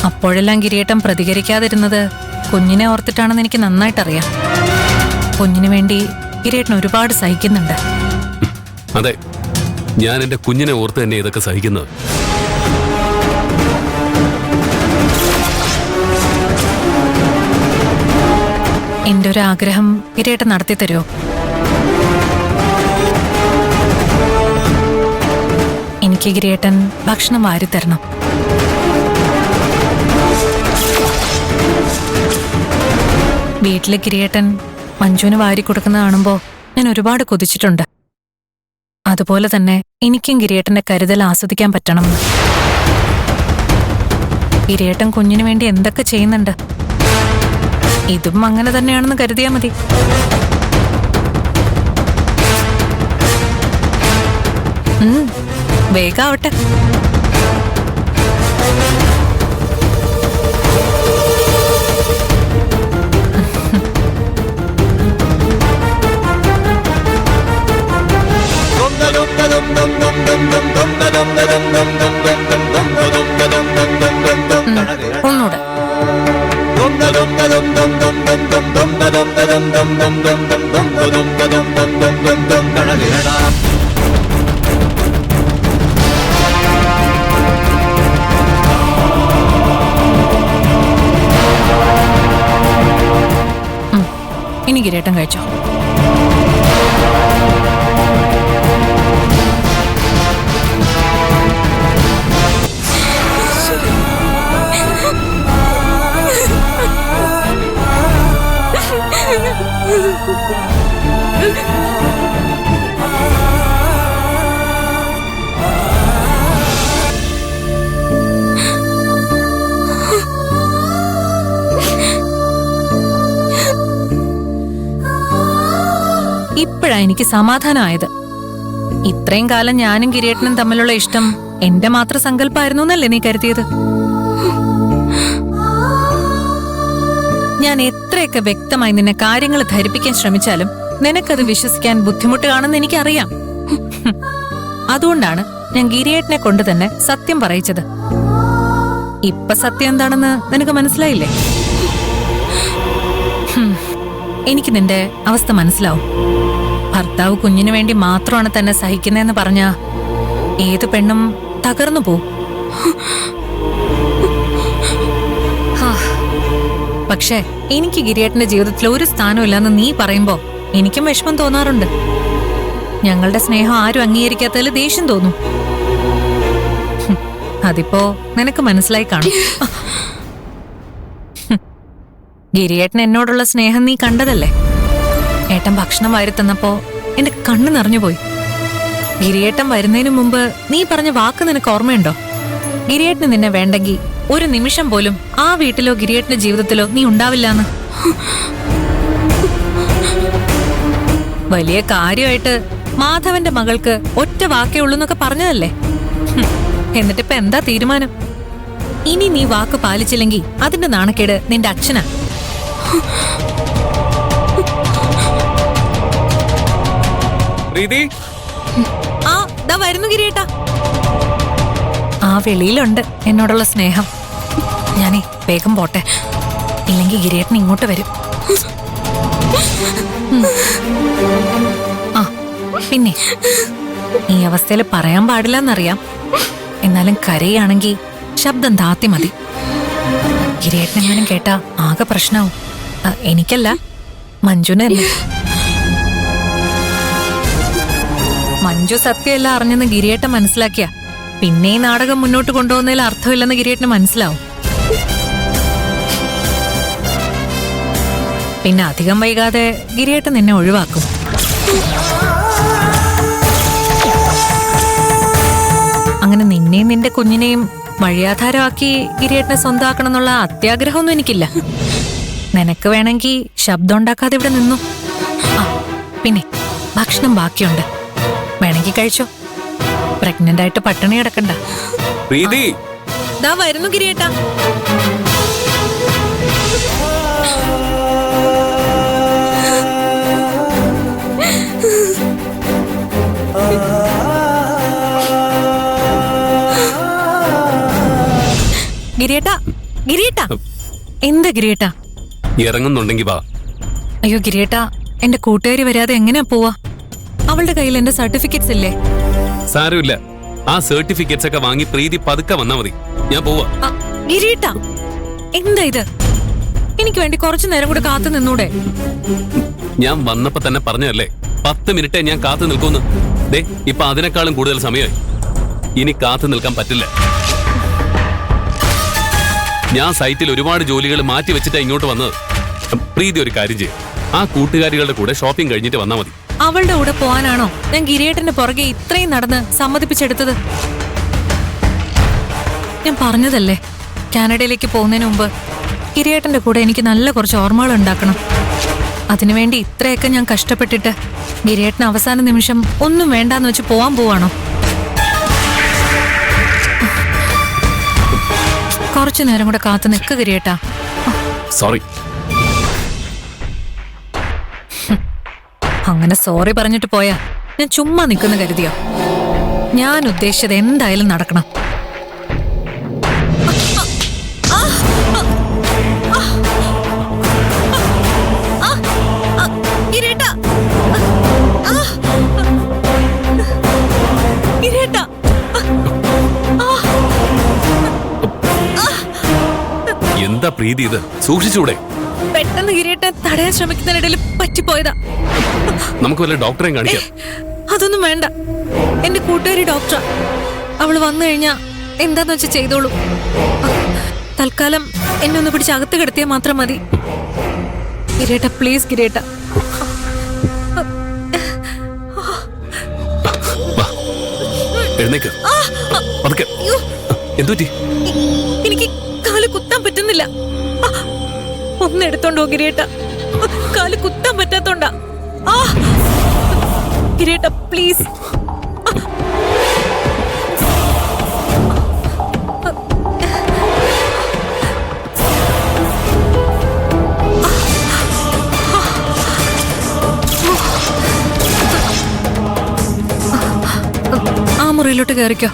അപ്പോഴെല്ലാം ഗിരിയേട്ടൻ പ്രതികരിക്കാതിരുന്നത് കുഞ്ഞിനെ ഓർത്തിട്ടാണെന്ന് എനിക്ക് നന്നായിട്ടറിയാം. കുഞ്ഞിനു വേണ്ടി ഗിരിയേട്ടൻ ഒരുപാട് സഹിക്കുന്നുണ്ട്. അതെ, ഞാൻ എന്റെ കുഞ്ഞിനെ ഓർത്ത് തന്നെ ഇതൊക്കെ സഹിക്കുന്നത്. എന്റെ ഒരു ആഗ്രഹം ഗിരിയേട്ടൻ നടത്തി തരുമോ? എനിക്ക് ഗിരിയേട്ടൻ ഭക്ഷണം വാരിത്തരണം. വീട്ടിലെ ഗിരിയേട്ടൻ മഞ്ജുവിന് വാരി കൊടുക്കുന്ന കാണുമ്പോ ഞാൻ ഒരുപാട് കൊതിച്ചിട്ടുണ്ട്. അതുപോലെ തന്നെ എനിക്കും ഗിരിയേട്ടന്റെ കരുതൽ ആസ്വദിക്കാൻ പറ്റണം. ഗിരിയേട്ടൻ കുഞ്ഞിനു വേണ്ടി എന്തൊക്കെ ചെയ്യുന്നുണ്ട്, ഇതും അങ്ങനെ തന്നെയാണെന്ന് കരുതിയാ മതി. വേഗാവട്ടെ. ഒന്നൂടെ. ഇനി ഗിരിയേട്ടൻ കഴിച്ചോ. ഇപ്പോഴാ എനിക്ക് സമാധാനമായത്. ഇത്രയും കാലം ഞാനും ഗിരിയേട്ടനും തമ്മിലുള്ള ഇഷ്ടം എന്റെ മാത്രം സങ്കല്പമായിരുന്നു എന്നല്ലേ നീ കരുതിയത്? ഞാൻ എത്രയൊക്കെ വ്യക്തമായി നിന്നെ കാര്യങ്ങൾ ധരിപ്പിക്കാൻ ശ്രമിച്ചാലും നിനക്കത് വിശ്വസിക്കാൻ ബുദ്ധിമുട്ട് കാണുമെന്ന് എനിക്കറിയാം. അതുകൊണ്ടാണ് ഞാൻ ഗിരിയേട്ടനെ കൊണ്ട് തന്നെ സത്യം പറയിച്ചത്. ഇപ്പൊ സത്യം എന്താണെന്ന് നിനക്ക് മനസ്സിലായില്ലേ? എനിക്ക് നിന്റെ അവസ്ഥ മനസ്സിലാവും. ഭർത്താവ് കുഞ്ഞിനു വേണ്ടി മാത്രമാണ് തന്നെ സഹിക്കുന്നതെന്ന് പറഞ്ഞാ ഏത് പെണ്ണും തകർന്നു പോവും. പക്ഷേ എനിക്ക് ഗിരിയേട്ടന്റെ ജീവിതത്തിൽ ഒരു സ്ഥാനമില്ലെന്ന് നീ പറയുമ്പോ എനിക്കും വിഷമം തോന്നാറുണ്ട്. ഞങ്ങളുടെ സ്നേഹം ആരും അംഗീകരിക്കാത്തതിൽ ദേഷ്യം തോന്നും. അതിപ്പോ നിനക്ക് മനസ്സിലായി കാണും. ഗിരിയേട്ടൻ എന്നോടുള്ള സ്നേഹം നീ കണ്ടതല്ലേ? ഏട്ടൻ ഭക്ഷണം വാരി തന്നപ്പോ എന്റെ കണ്ണ് നിറഞ്ഞുപോയി. ഗിരിയേട്ടൻ വരുന്നതിന് മുമ്പ് നീ പറഞ്ഞ വാക്ക് നിനക്ക് ഓർമ്മയുണ്ടോ? ഗിരിയേട്ടന് നിന്നെ വേണ്ടെങ്കിൽ ഒരു നിമിഷം പോലും ആ വീട്ടിലോ ഗിരിയേട്ടന്റെ ജീവിതത്തിലോ നീ ഉണ്ടാവില്ലാന്ന്. വലിയ കാര്യമായിട്ട് മാധവന്റെ മകൾക്ക് ഒറ്റ വാക്കേ ഉള്ളൂ എന്നൊക്കെ പറഞ്ഞതല്ലേ? എന്നിട്ടിപ്പോ എന്താ തീരുമാനം? ഇനി നീ വാക്ക് പാലിച്ചില്ലെങ്കിൽ അതിന്റെ നാണക്കേട് നിന്റെ അച്ഛനാ. ആ ദാ വരുന്നു ഗിരിയേട്ടാ. ആ വെളിയിലുണ്ട് എന്നോടുള്ള സ്നേഹം. ഞാനേ വേഗം പോട്ടെ, ഇല്ലെങ്കിൽ ഗിരിയേട്ടൻ ഇങ്ങോട്ട് വരും. ആ പിന്നെ ഈ അവസ്ഥയിൽ പറയാൻ പാടില്ലെന്നറിയാം. എന്നാലും കരയാണെങ്കിൽ ശബ്ദം താത്തി മതി. ഗിരിയേട്ടനെങ്ങാനും കേട്ടാ ആകെ പ്രശ്നമാവും. എനിക്കല്ല, മഞ്ജുനെ തന്നെ. മഞ്ജു സത്യമല്ല അറിഞ്ഞെന്ന് ഗിരിയേട്ടൻ മനസ്സിലാക്കിയ പിന്നെ ഈ നാടകം മുന്നോട്ട് കൊണ്ടുപോകുന്നതിൽ അർത്ഥമില്ലെന്ന് ഗിരിയേട്ടന് മനസ്സിലാവും. പിന്നെ അധികം വൈകാതെ ഗിരിയേട്ടൻ നിന്നെ ഒഴിവാക്കും. അങ്ങനെ നിന്നെയും നിന്റെ കുഞ്ഞിനെയും വഴിയാധാരമാക്കി ഗിരിയേട്ടനെ സ്വന്തമാക്കണം എന്നുള്ള അത്യാഗ്രഹമൊന്നും എനിക്കില്ല. നിനക്ക് വേണമെങ്കിൽ ശബ്ദം ഉണ്ടാക്കാതെ ഇവിടെ നിന്നു. ആ പിന്നെ ഭക്ഷണം ബാക്കിയുണ്ട്, വേണമെങ്കിൽ കഴിച്ചോ. പ്രഗ്നന്റ് ആയിട്ട് പട്ടിണി കിടക്കണ്ട. ദാ വരുന്നു ഗിരിയേട്ടാ. ഗിരിയേട്ടാ ഗിരിയേട്ടാ, എന്താ ഗിരിയേട്ടാ? ഇറങ്ങുന്നുണ്ടെങ്കി വാ. അയ്യോ ഗിരിയേട്ടാ, എന്റെ കൂട്ടുകാരി വരാതെ എങ്ങനെയാ പോവാ? അവളുടെ കയ്യിൽ എന്റെ സർട്ടിഫിക്കറ്റ്സ് ഇല്ലേ? സാരമില്ല, ആ സർട്ടിഫിക്കറ്റ്സ് ഒക്കെ വാങ്ങി പ്രീതി പതുക്കെ വന്നാ മതി. ഞാൻ പോവാ. ഗിരിയേട്ടാ, എന്താ ഇത്? എനിക്ക് വേണ്ടി കുറച്ചു നേരം കൂടെ കാത്തു നിന്നൂടെ? ഞാൻ വന്നപ്പോ തന്നെ പറഞ്ഞതല്ലേ 10 മിനിറ്റേ ഞാൻ കാത്തു നിൽക്കുന്നു. ദേ ഇപ്പൊ അതിനേക്കാളും കൂടുതൽ സമയമായി. ഇനി കാത്തു നിൽക്കാൻ പറ്റില്ല. ഞാൻ സൈറ്റിൽ ഒരുപാട് ജോലികൾ മാറ്റി വെച്ചിട്ടാ ഇങ്ങോട്ട് വന്നത്. പ്രീതി ഒരു കാര്യം ചെയ്യും, ആ കൂട്ടുകാരികളുടെ കൂടെ ഷോപ്പിംഗ് കഴിഞ്ഞിട്ട് വന്നാ മതി. അവളുടെ കൂടെ പോവാനാണോ ഞാൻ ഗിരിയേട്ടന്റെ പുറകെ ഇത്രയും നടന്ന് സമ്മതിപ്പിച്ചെടുത്തത്? ഞാൻ പറഞ്ഞതല്ലേ, കാനഡയിലേക്ക് പോകുന്നതിന് മുമ്പ് ഗിരിയേട്ടന്റെ കൂടെ എനിക്ക് നല്ല കുറച്ച് ഓർമ്മകൾ ഉണ്ടാക്കണം. അതിനുവേണ്ടി ഇത്രയൊക്കെ ഞാൻ കഷ്ടപ്പെട്ടിട്ട് ഗിരിയേട്ടൻ അവസാന നിമിഷം ഒന്നും വേണ്ടാന്ന് വെച്ച് പോവാൻ പോവാണോ? കുറച്ചു നേരം കൂടെ കാത്തു നിൽക്കുക ഗിരിയേട്ടാ. സോറി. അങ്ങനെ സോറി പറഞ്ഞിട്ട് പോയാ ഞാൻ ചുമ്മാ നിൽക്കുന്ന കരുതിയോ? ഞാൻ ഉദ്ദേശിച്ചത് എന്തായാലും നടക്കണം. എന്താ പ്രീതി ഇത്? സൂക്ഷിച്ചൂടെ? പെട്ടെന്ന് ഗിരിയേട്ടൻ തടയാൻ ശ്രമിക്കുന്നതിനിടയിൽ പറ്റിപ്പോയതാ. നമുക്ക് വല്ല ഡോക്ടറെയും കാണിക്കാം. അതൊന്നും വേണ്ട, എന്റെ കൂട്ടുകാരി ഡോക്ടറാ. അവള് വന്നു കഴിഞ്ഞാ എന്താന്ന് വെച്ചാ ചെയ്തോളൂ. തൽക്കാലം എന്നെ ഒന്ന് പിടിച്ച് അകത്ത് കിടത്തിയാൽ മാത്രം മതി. ഗിരിയേട്ട, പ്ലീസ് ഗിരിയേട്ട. എഴുന്നേക്ക്. പതുക്കെ. എന്തുപറ്റി? എനിക്ക് കാല് കുത്താൻ പറ്റുന്നില്ല. ഒന്നെടുത്തോണ്ടോ ഗിരിയേട്ട? കാല് കുത്താൻ പറ്റാത്തോണ്ടാ. ഗിരിയേട്ട പ്ലീസ്. ആ മുറിയിലോട്ട് കയറിക്കോ.